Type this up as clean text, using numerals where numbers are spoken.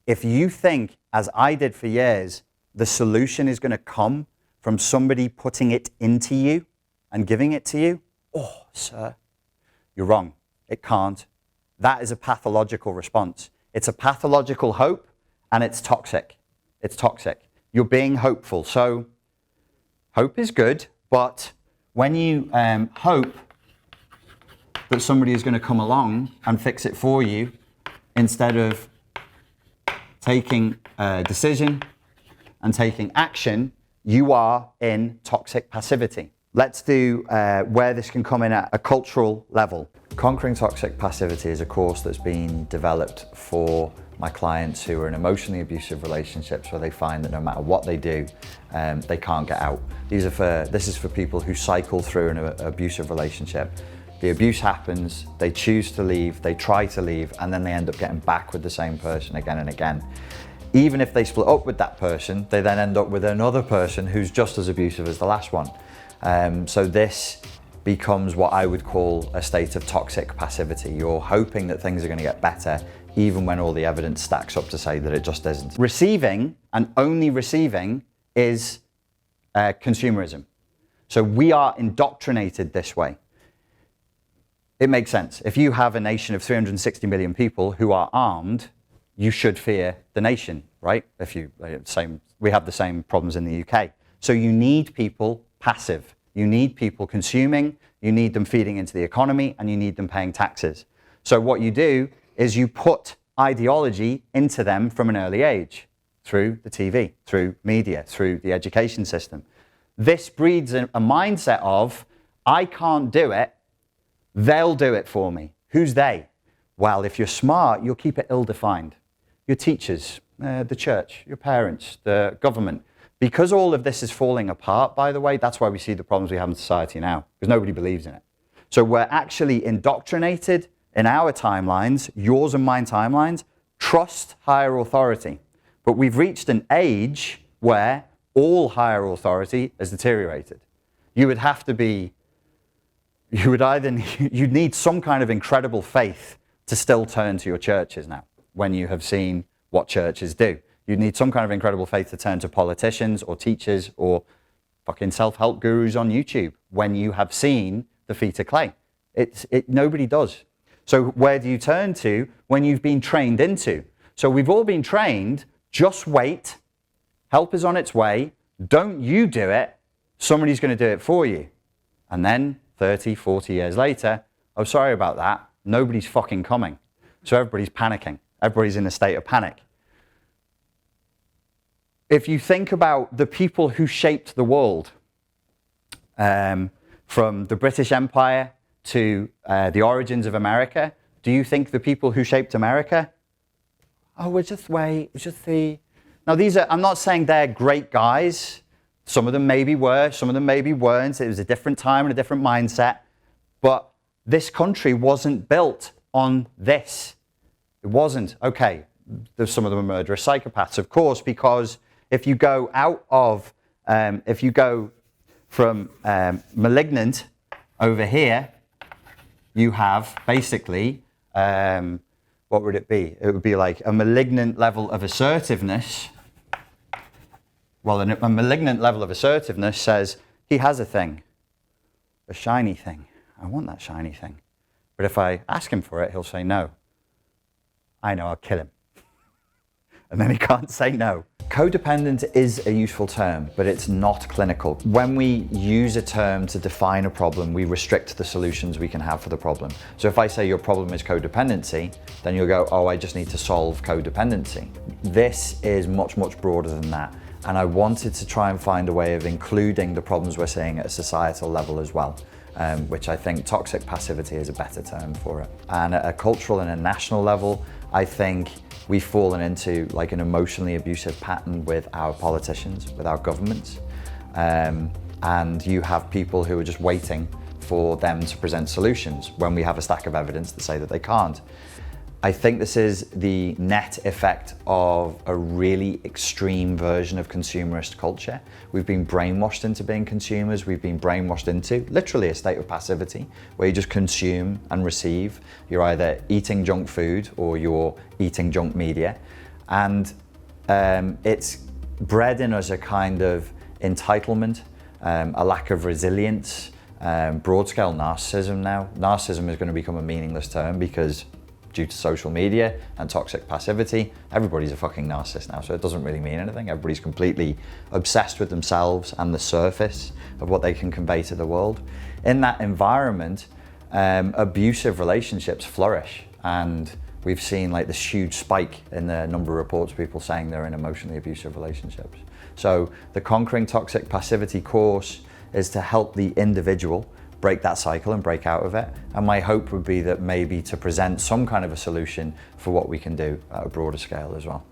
If you think, as I did for years, the solution is going to come from somebody putting it into you and giving it to you, oh, sir, you're wrong. It can't. That is a pathological response. It's a pathological hope, and it's toxic. It's toxic. You're being hopeful. So hope is good, but when you hope that somebody is going to come along and fix it for you, instead of taking a decision and taking action, you are in toxic passivity. Let's do where this can come in at a cultural level. Conquering Toxic Passivity is a course that's been developed for my clients who are in emotionally abusive relationships where they find that no matter what they do, they can't get out. This is for people who cycle through an abusive relationship. The abuse happens, they choose to leave, they try to leave, and then they end up getting back with the same person again and again. Even if they split up with that person, they then end up with another person who's just as abusive as the last one. So this becomes what I would call a state of toxic passivity. You're hoping that things are going to get better, even when all the evidence stacks up to say that it just isn't. Receiving, and only receiving, is consumerism. So we are indoctrinated this way. It makes sense. If you have a nation of 360 million people who are armed, you should fear the nation, right? We have the same problems in the UK. So you need people passive. You need people consuming, you need them feeding into the economy, and you need them paying taxes. So what you do is you put ideology into them from an early age, through the TV, through media, through the education system. This breeds a mindset of, I can't do it, they'll do it for me. Who's they? Well, if you're smart, you'll keep it ill-defined. Your teachers, the church, your parents, the government. Because all of this is falling apart, by the way, that's why we see the problems we have in society now, because nobody believes in it. So we're actually indoctrinated in our timelines, yours and mine timelines, trust higher authority. But we've reached an age where all higher authority has deteriorated. You'd need some kind of incredible faith to still turn to your churches now, when you have seen what churches do. You need some kind of incredible faith to turn to politicians or teachers or fucking self-help gurus on YouTube when you have seen the feet of clay. Nobody does. So where do you turn to when you've been trained into? So we've all been trained, just wait, help is on its way, don't you do it, somebody's going to do it for you. And then 30, 40 years later, oh, sorry about that, nobody's fucking coming. So everybody's panicking. Everybody's in a state of panic. If you think about the people who shaped the world, from the British Empire to the origins of America, do you think the people who shaped America, oh, we'll just wait, we'll just see. Now I'm not saying they're great guys. Some of them maybe were, some of them maybe weren't. It was a different time and a different mindset. But this country wasn't built on this. It wasn't. Okay, some of them are murderous psychopaths, of course, because if you go from malignant over here, you have basically, what would it be? It would be like a malignant level of assertiveness. Well, a malignant level of assertiveness says, he has a thing, a shiny thing. I want that shiny thing. But if I ask him for it, he'll say no. I know, I'll kill him. And then he can't say no. Codependent is a useful term, but it's not clinical. When we use a term to define a problem, we restrict the solutions we can have for the problem. So if I say your problem is codependency, then you'll go, oh, I just need to solve codependency. This is much, much broader than that. And I wanted to try and find a way of including the problems we're seeing at a societal level as well, which I think toxic passivity is a better term for it. And at a cultural and a national level, I think we've fallen into like an emotionally abusive pattern with our politicians, with our governments. And you have people who are just waiting for them to present solutions when we have a stack of evidence to say that they can't. I think this is the net effect of a really extreme version of consumerist culture. We've been brainwashed into being consumers. We've been brainwashed into literally a state of passivity where you just consume and receive. You're either eating junk food or you're eating junk media. And it's bred in us a kind of entitlement, a lack of resilience, broad-scale narcissism now. Narcissism is going to become a meaningless term because due to social media and toxic passivity, everybody's a fucking narcissist now, so it doesn't really mean anything. Everybody's completely obsessed with themselves and the surface of what they can convey to the world. In that environment, abusive relationships flourish, and we've seen like this huge spike in the number of reports of people saying they're in emotionally abusive relationships. So the Conquering Toxic Passivity course is to help the individual break that cycle and break out of it. And my hope would be that maybe to present some kind of a solution for what we can do at a broader scale as well.